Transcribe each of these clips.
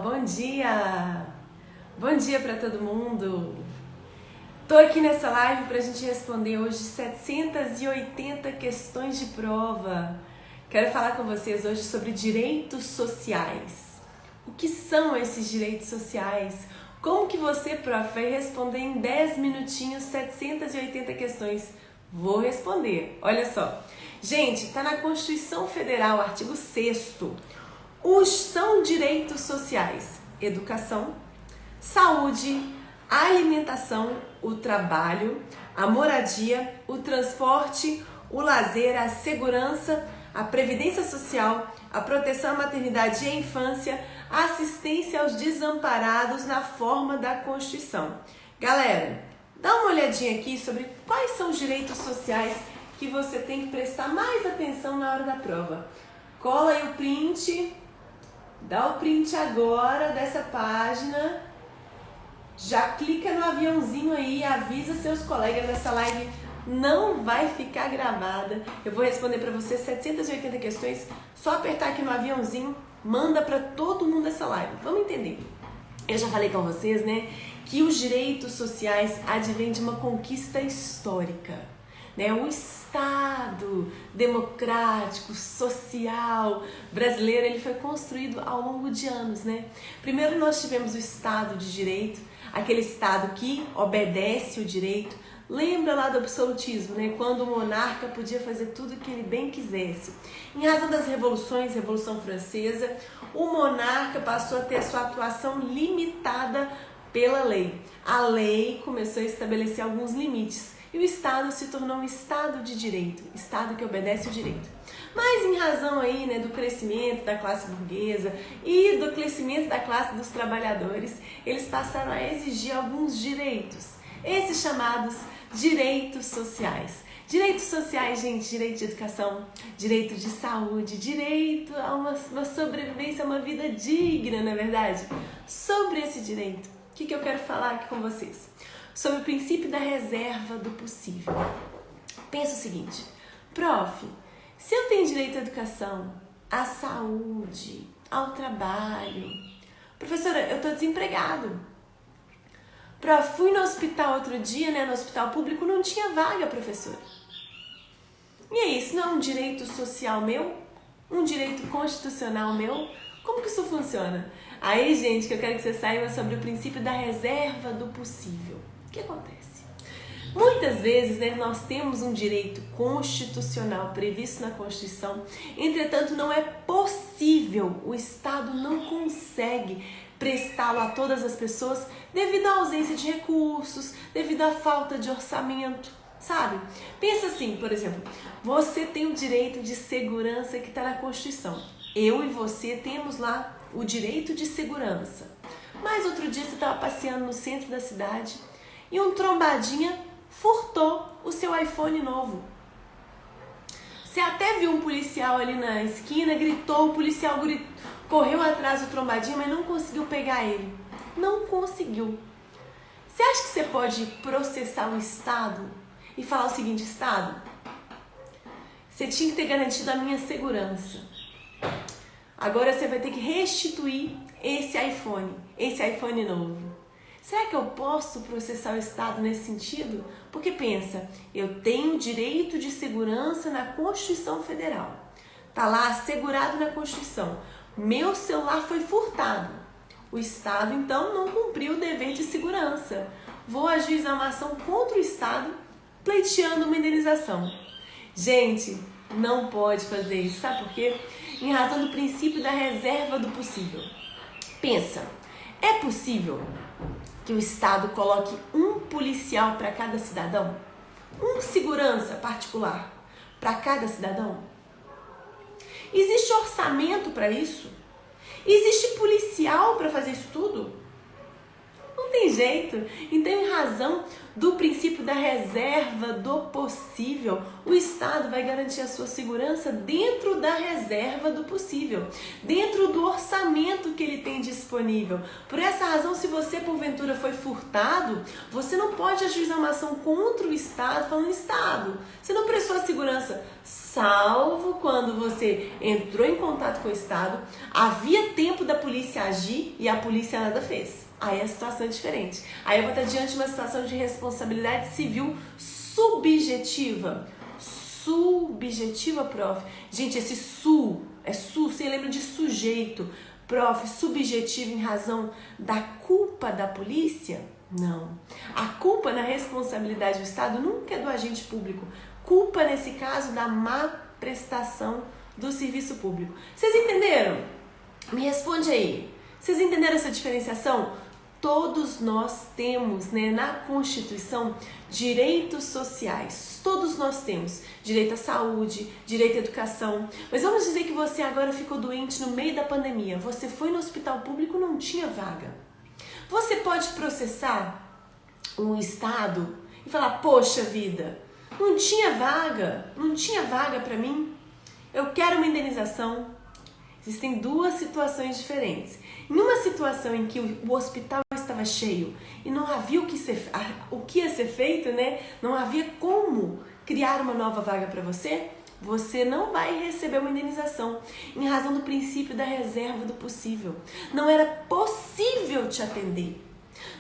Bom dia! Bom dia para todo mundo! Tô aqui nessa live para a gente responder hoje 780 questões de prova. Quero falar com vocês hoje sobre direitos sociais. O que são esses direitos sociais? Como que você, prof, vai responder em 10 minutinhos 780 questões? Vou responder. Olha só. Gente, tá na Constituição Federal, artigo 6º. São direitos sociais: educação, saúde, alimentação, o trabalho, a moradia, o transporte, o lazer, a segurança, a previdência social, a proteção à maternidade e à infância, a assistência aos desamparados na forma da Constituição. Galera, dá uma olhadinha aqui sobre quais são os direitos sociais que você tem que prestar mais atenção na hora da prova. Cola aí o print. Dá o print agora dessa página, já clica no aviãozinho aí, avisa seus colegas, essa live não vai ficar gravada. Eu vou responder para você 780 questões, só apertar aqui no aviãozinho, manda para todo mundo essa live. Vamos entender. Eu já falei com vocês, né, que os direitos sociais advêm de uma conquista histórica. O Estado democrático, social, brasileiro, ele foi construído ao longo de anos, né? Primeiro nós tivemos o Estado de Direito, aquele Estado que obedece o direito. Lembra lá do absolutismo, né? Quando o monarca podia fazer tudo o que ele bem quisesse. Em razão das revoluções, Revolução Francesa, o monarca passou a ter a sua atuação limitada pela lei. A lei começou a estabelecer alguns limites. E o Estado se tornou um Estado de direito, Estado que obedece o direito. Mas em razão aí, né, do crescimento da classe burguesa e do crescimento da classe dos trabalhadores, eles passaram a exigir alguns direitos, esses chamados direitos sociais. Direitos sociais, gente, direito de educação, direito de saúde, direito a uma sobrevivência, a uma vida digna, não é verdade? Sobre esse direito, o que eu quero falar aqui com vocês? Sobre o princípio da reserva do possível. Pensa o seguinte, prof, se eu tenho direito à educação, à saúde, ao trabalho, professora, eu estou desempregado. Prof, fui no hospital outro dia, né, no hospital público, não tinha vaga, professora. E aí, isso não é um direito social meu? Um direito constitucional meu? Como que isso funciona? Aí, gente, que eu quero que você saiba sobre o princípio da reserva do possível. O que acontece? Muitas vezes, né, nós temos um direito constitucional previsto na Constituição, entretanto não é possível, o Estado não consegue prestá-lo a todas as pessoas devido à ausência de recursos, devido à falta de orçamento, sabe? Pensa assim, por exemplo, você tem o direito de segurança que está na Constituição. Eu e você temos lá o direito de segurança. Mas outro dia você estava passeando no centro da cidade e um trombadinha furtou o seu iPhone novo. Você até viu um policial ali na esquina, gritou, o policial correu atrás do trombadinha, mas não conseguiu pegar ele. Não conseguiu. Você acha que você pode processar o Estado e falar o seguinte: Estado, você tinha que ter garantido a minha segurança. Agora você vai ter que restituir esse iPhone novo. Será que eu posso processar o Estado nesse sentido? Porque pensa, eu tenho direito de segurança na Constituição Federal. Está lá assegurado na Constituição. Meu celular foi furtado. O Estado, então, não cumpriu o dever de segurança. Vou ajuizar uma ação contra o Estado, pleiteando uma indenização. Gente, não pode fazer isso. Sabe por quê? Em razão do princípio da reserva do possível. Pensa, é possível que o Estado coloque um policial para cada cidadão? Um segurança particular para cada cidadão? Existe orçamento para isso? Existe policial para fazer isso tudo? Não tem jeito. Então, em razão do princípio da reserva do possível, o Estado vai garantir a sua segurança dentro da reserva do possível, dentro do orçamento que ele tem ordem disponível. Por essa razão, se você porventura foi furtado, você não pode ajuizar uma ação contra o Estado, falando Estado, você não prestou a segurança, salvo quando você entrou em contato com o Estado, havia tempo da polícia agir e a polícia nada fez. Aí a situação é diferente. Aí eu vou estar diante de uma situação de responsabilidade civil subjetiva. Subjetiva, prof. Gente, esse você lembra de sujeito. Prof, subjetivo em razão da culpa da polícia? Não. A culpa na responsabilidade do Estado nunca é do agente público. Culpa, nesse caso, da má prestação do serviço público. Vocês entenderam? Me responde aí. Vocês entenderam essa diferenciação? Todos nós temos, na Constituição, direitos sociais. Todos nós temos direito à saúde, direito à educação. Mas vamos dizer que você agora ficou doente no meio da pandemia. Você foi no hospital público, não tinha vaga. Você pode processar o Estado e falar, poxa vida, não tinha vaga para mim. Eu quero uma indenização. Existem duas situações diferentes. Em uma situação em que o hospital estava cheio e não havia o que ia ser feito, não havia como criar uma nova vaga para você, você não vai receber uma indenização, em razão do princípio da reserva do possível. Não era possível te atender.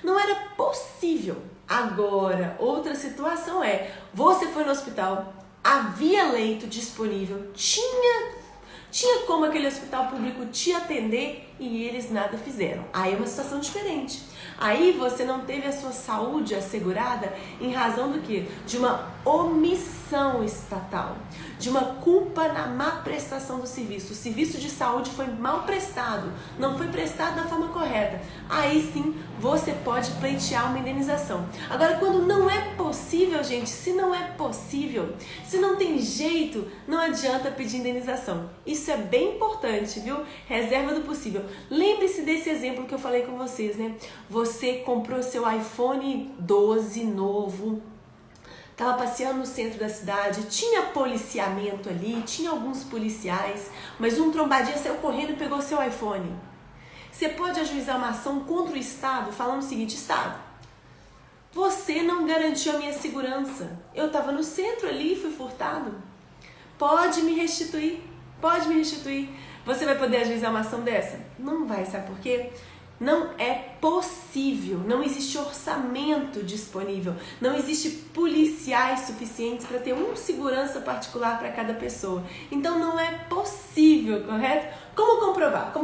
Não era possível. Agora, outra situação é, você foi no hospital, havia leito disponível, tinha como aquele hospital público te atender e eles nada fizeram. Aí é uma situação diferente. Aí você não teve a sua saúde assegurada em razão do quê? De uma omissão estatal, de uma culpa na má prestação do serviço. O serviço de saúde foi mal prestado, não foi prestado da forma correta. Aí sim você pode pleitear uma indenização. Agora, quando não é possível, gente, se não é possível, se não tem jeito, não adianta pedir indenização. Isso é bem importante, viu? Reserva do possível. Lembre-se desse exemplo que eu falei com vocês, Você comprou seu iPhone 12 novo, estava passeando no centro da cidade, tinha policiamento ali, tinha alguns policiais, mas um trombadinha saiu correndo e pegou seu iPhone. Você pode ajuizar uma ação contra o Estado falando o seguinte, Estado, você não garantiu a minha segurança. Eu estava no centro ali e fui furtado. Pode me restituir. Você vai poder ajuizar uma ação dessa? Não vai, sabe por quê? Não é possível, não existe orçamento disponível, não existe policiais suficientes para ter um segurança particular para cada pessoa. Então não é possível, correto? Como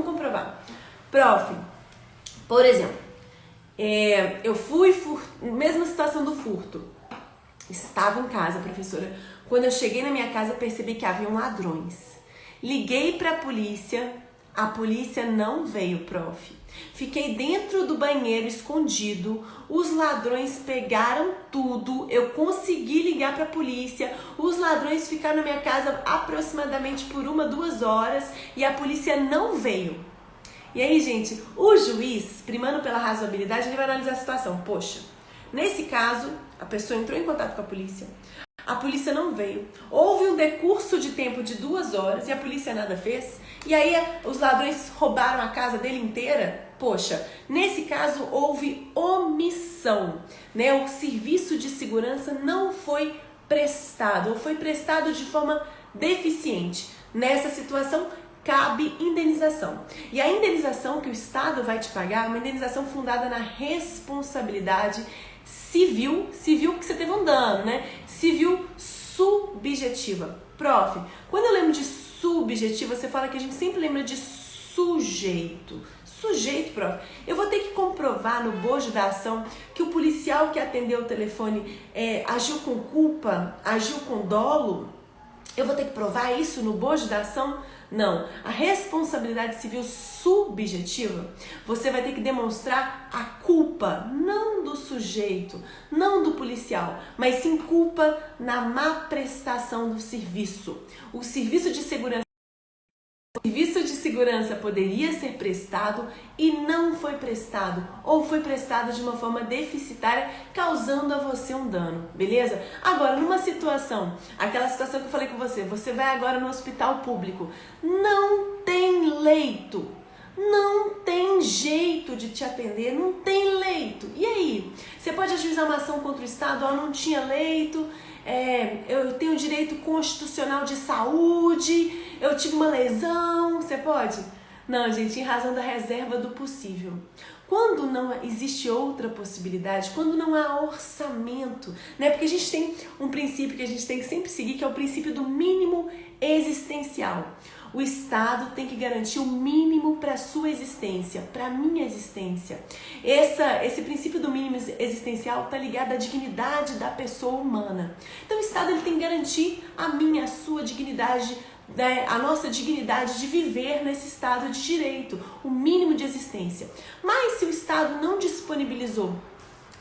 comprovar? Prof, por exemplo, eu fui, mesma situação do furto, estava em casa, professora, quando eu cheguei na minha casa percebi que haviam ladrões. Liguei para a polícia não veio, prof. Fiquei dentro do banheiro escondido, os ladrões pegaram tudo, eu consegui ligar para a polícia, os ladrões ficaram na minha casa aproximadamente por 1-2 horas e a polícia não veio. E aí, gente, o juiz, primando pela razoabilidade, ele vai analisar a situação. Poxa, nesse caso, a pessoa entrou em contato com a polícia não veio. Houve um decurso de tempo de 2 horas e a polícia nada fez. E aí os ladrões roubaram a casa dele inteira. Poxa, nesse caso houve omissão, O serviço de segurança não foi prestado ou foi prestado de forma deficiente. Nessa situação, cabe indenização. E a indenização que o Estado vai te pagar é uma indenização fundada na responsabilidade civil que você teve um dano, Civil subjetiva. Prof, quando eu lembro de subjetiva, você fala que a gente sempre lembra de sujeito. Sujeito, prof. Eu vou ter que comprovar no bojo da ação que o policial que atendeu o telefone agiu com culpa, agiu com dolo? Eu vou ter que provar isso no bojo da ação? Não. A responsabilidade civil subjetiva, você vai ter que demonstrar a culpa, não do sujeito, não do policial, mas sim culpa na má prestação do serviço. O serviço de segurança poderia ser prestado e não foi prestado, ou foi prestado de uma forma deficitária, causando a você um dano, beleza? Agora, numa situação, aquela situação que eu falei com você vai agora no hospital público, não tem leito, não tem jeito de te atender, não tem leito. E aí? Você pode ajuizar uma ação contra o Estado, não tinha leito, eu tenho direito constitucional de saúde, eu tive uma lesão, você pode? Não, gente, em razão da reserva do possível. Quando não existe outra possibilidade, quando não há orçamento, né? Porque a gente tem um princípio que a gente tem que sempre seguir, que é o princípio do mínimo existencial. O Estado tem que garantir o mínimo para a sua existência, para a minha existência. Esse princípio do mínimo existencial está ligado à dignidade da pessoa humana. Então o Estado ele tem que garantir a minha, a sua dignidade, né, a nossa dignidade de viver nesse estado de direito, o mínimo de existência. Mas se o Estado não disponibilizou,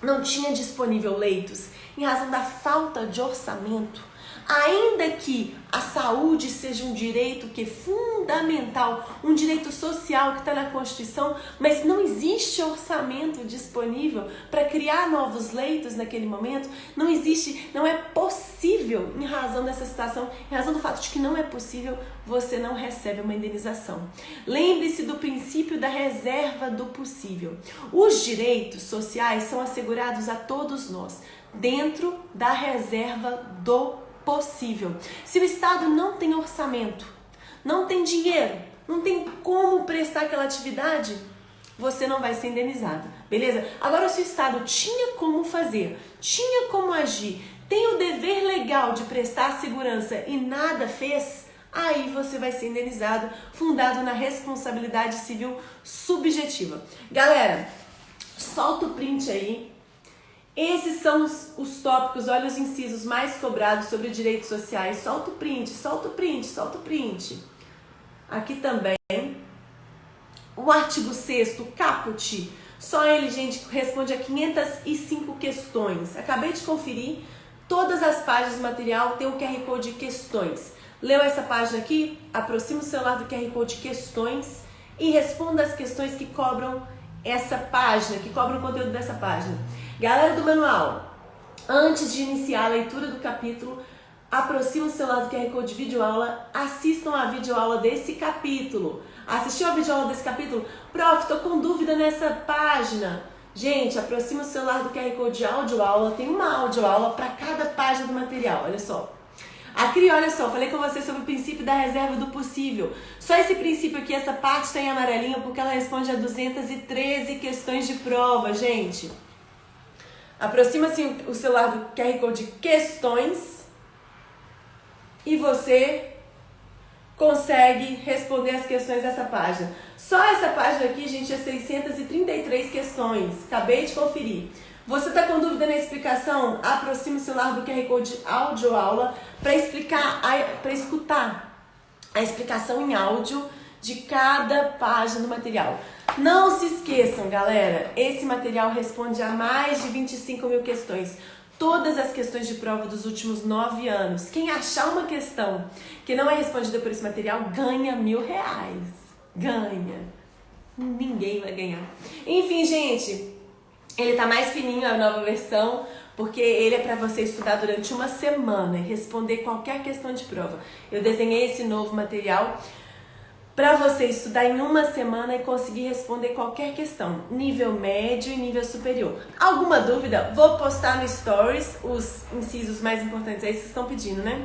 não tinha disponível leitos, em razão da falta de orçamento, ainda que a saúde seja um direito que é fundamental, um direito social que está na Constituição, mas não existe orçamento disponível para criar novos leitos naquele momento, não é possível, em razão dessa situação, em razão do fato de que não é possível, você não recebe uma indenização. Lembre-se do princípio da reserva do possível. Os direitos sociais são assegurados a todos nós, dentro da reserva do possível. Se o Estado não tem orçamento, não tem dinheiro, não tem como prestar aquela atividade, você não vai ser indenizado, beleza? Agora, se o Estado tinha como fazer, tinha como agir, tem o dever legal de prestar segurança e nada fez, aí você vai ser indenizado, fundado na responsabilidade civil subjetiva. Galera, solta o print aí. Esses são os tópicos, olha os incisos mais cobrados sobre direitos sociais. Solta o print, solta o print, solta o print. Aqui também, o artigo 6º, caput, só ele, gente, responde a 505 questões. Acabei de conferir, todas as páginas do material tem o QR Code de questões. Leu essa página aqui? Aproxima o celular do QR Code de questões e responda as questões que cobram essa página, que cobram o conteúdo dessa página. Galera do manual, antes de iniciar a leitura do capítulo, aproxima o celular do QR Code de videoaula, assistam a videoaula desse capítulo. Assistiu a videoaula desse capítulo? Prof, tô com dúvida nessa página. Gente, aproxima o celular do QR Code de audioaula, tem uma audioaula para cada página do material, olha só. Aqui, olha só, falei com você sobre o princípio da reserva do possível. Só esse princípio aqui, essa parte está em amarelinho, porque ela responde a 213 questões de prova, gente. Aproxima-se o celular do QR Code de questões e você consegue responder as questões dessa página. Só essa página aqui, gente, é 633 questões. Acabei de conferir. Você está com dúvida na explicação? Aproxima o celular do QR Code de audioaula para escutar a explicação em áudio de cada página do material. Não se esqueçam, galera, esse material responde a mais de 25 mil questões. Todas as questões de prova dos últimos 9 anos. Quem achar uma questão que não é respondida por esse material, ganha R$1.000. Ganha. Ninguém vai ganhar. Enfim, gente, ele tá mais fininho, a nova versão, porque ele é para você estudar durante uma semana e responder qualquer questão de prova. Eu desenhei esse novo material para você estudar em uma semana e conseguir responder qualquer questão, nível médio e nível superior. Alguma dúvida? Vou postar no Stories os incisos mais importantes aí que vocês estão pedindo, né?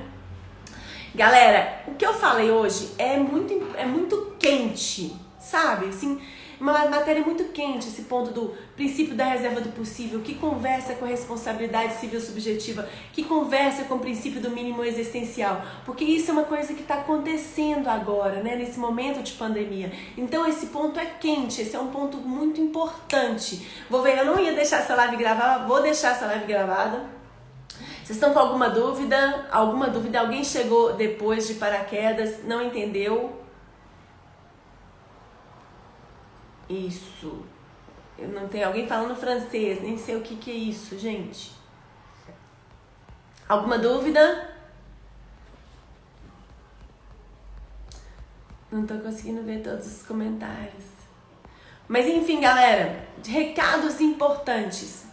Galera, o que eu falei hoje é muito quente, sabe? Assim, uma matéria muito quente, esse ponto do princípio da reserva do possível, que conversa com a responsabilidade civil subjetiva, que conversa com o princípio do mínimo existencial, porque isso é uma coisa que está acontecendo agora, né, nesse momento de pandemia. Então esse ponto é quente, esse é um ponto muito importante. Vou ver, eu não ia deixar essa live gravada, vou deixar essa live gravada. Vocês estão com alguma dúvida? Alguma dúvida? Alguém chegou depois de paraquedas, não entendeu? Isso. Eu não tenho alguém falando francês, nem sei o que é isso, gente. Alguma dúvida? Não tô conseguindo ver todos os comentários. Mas enfim, galera, recados importantes.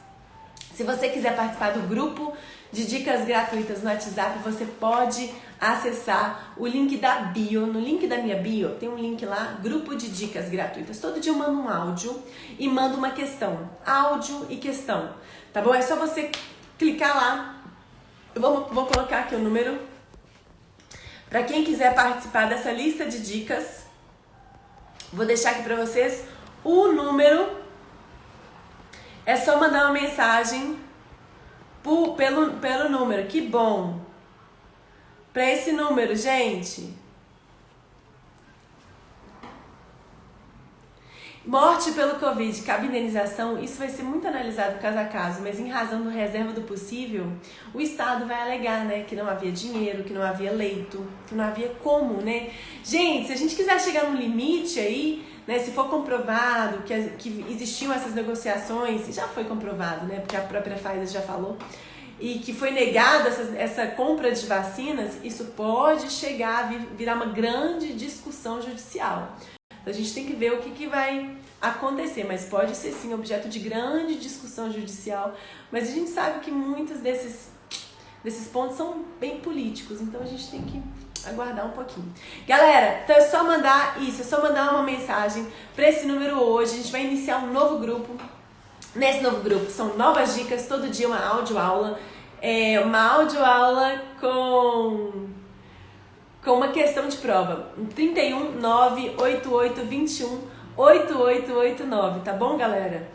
Se você quiser participar do grupo de dicas gratuitas no WhatsApp, você pode acessar o link da bio. No link da minha bio tem um link lá, grupo de dicas gratuitas. Todo dia eu mando um áudio e mando uma questão. Áudio e questão, tá bom? É só você clicar lá. Eu vou colocar aqui o número para quem quiser participar dessa lista de dicas. Vou deixar aqui para vocês o número. É só mandar uma mensagem pelo número. Que bom! Para esse número, gente. Morte pelo Covid, cabe indenização? Isso vai ser muito analisado caso a caso, mas em razão do reserva do possível, o Estado vai alegar, né, que não havia dinheiro, que não havia leito, que não havia como, né? Gente, se a gente quiser chegar no limite aí, né, se for comprovado que existiam essas negociações, e já foi comprovado, né, porque a própria Pfizer já falou, e que foi negada essa compra de vacinas, isso pode chegar a virar uma grande discussão judicial. Então a gente tem que ver o que vai acontecer, mas pode ser sim objeto de grande discussão judicial, mas a gente sabe que muitos desses pontos são bem políticos, então a gente tem que aguardar um pouquinho. Galera, então é só mandar isso, é só mandar uma mensagem para esse número hoje. A gente vai iniciar um novo grupo. Nesse novo grupo são novas dicas, todo dia uma audioaula, uma audioaula com uma questão de prova, 31 988 21 8889, tá bom, galera?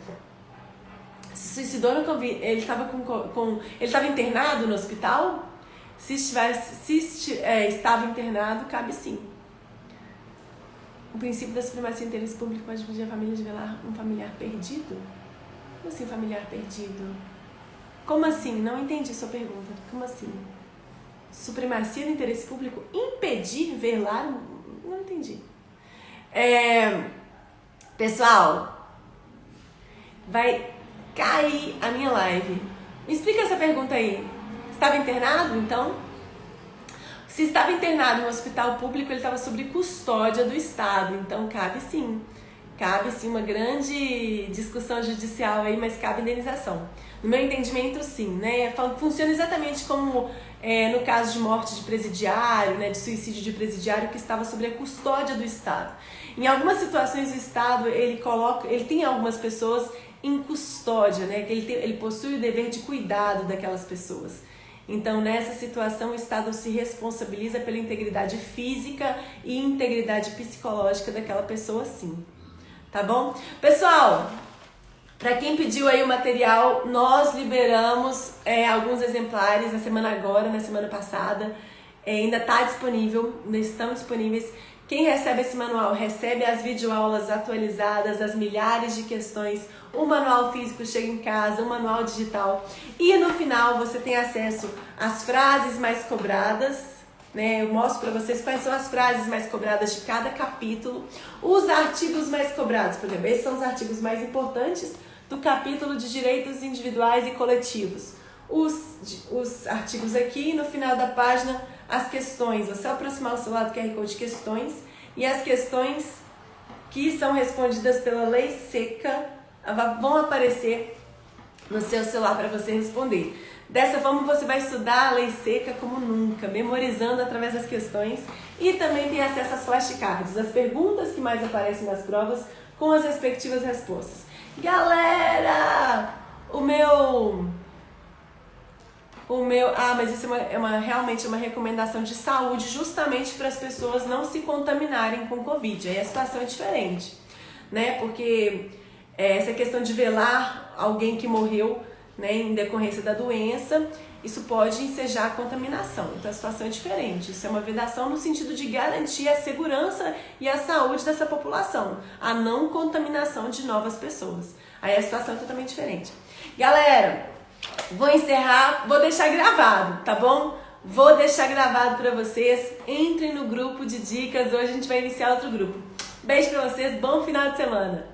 Se suicidou no Covid, ele estava internado no hospital? Se estava internado, cabe sim. O princípio da supremacia do interesse público pode impedir a família de velar um familiar perdido? Como assim, familiar perdido? Como assim? Não entendi sua pergunta. Como assim? Supremacia do interesse público impedir velar? Não entendi. Pessoal, vai cair a minha live. Me explica essa pergunta aí. Estava internado, então? Se estava internado no hospital público, ele estava sob custódia do Estado. Então, cabe sim. Cabe sim uma grande discussão judicial aí, mas cabe indenização. No meu entendimento, sim, né? Funciona exatamente como no caso de morte de presidiário, né? De suicídio de presidiário que estava sob a custódia do Estado. Em algumas situações, o Estado ele tem algumas pessoas em custódia, né? Que ele possui o dever de cuidado daquelas pessoas. Então, nessa situação, o Estado se responsabiliza pela integridade física e integridade psicológica daquela pessoa, sim. Tá bom? Pessoal, para quem pediu aí o material, nós liberamos alguns exemplares na semana passada. Ainda está disponível, ainda estão disponíveis. Quem recebe esse manual recebe as videoaulas atualizadas, as milhares de questões, o manual físico chega em casa, o manual digital. E no final você tem acesso às frases mais cobradas, né? Eu mostro para vocês quais são as frases mais cobradas de cada capítulo, os artigos mais cobrados, por exemplo, esses são os artigos mais importantes do capítulo de direitos individuais e coletivos. Os artigos aqui, no final da página, as questões. Você aproximar o celular do QR Code questões e as questões que são respondidas pela lei seca vão aparecer no seu celular para você responder. Dessa forma você vai estudar a lei seca como nunca, memorizando através das questões e também tem acesso às flashcards, as perguntas que mais aparecem nas provas com as respectivas respostas. Galera, mas isso realmente é uma recomendação de saúde justamente para as pessoas não se contaminarem com Covid. Aí a situação é diferente, né? Porque essa questão de velar alguém que morreu, né, em decorrência da doença, isso pode ensejar a contaminação. Então a situação é diferente. Isso é uma vedação no sentido de garantir a segurança e a saúde dessa população, a não contaminação de novas pessoas. Aí a situação é totalmente diferente. Galera, vou encerrar, vou deixar gravado, tá bom? Vou deixar gravado para vocês. Entrem no grupo de dicas, hoje a gente vai iniciar outro grupo. Beijo para vocês, bom final de semana!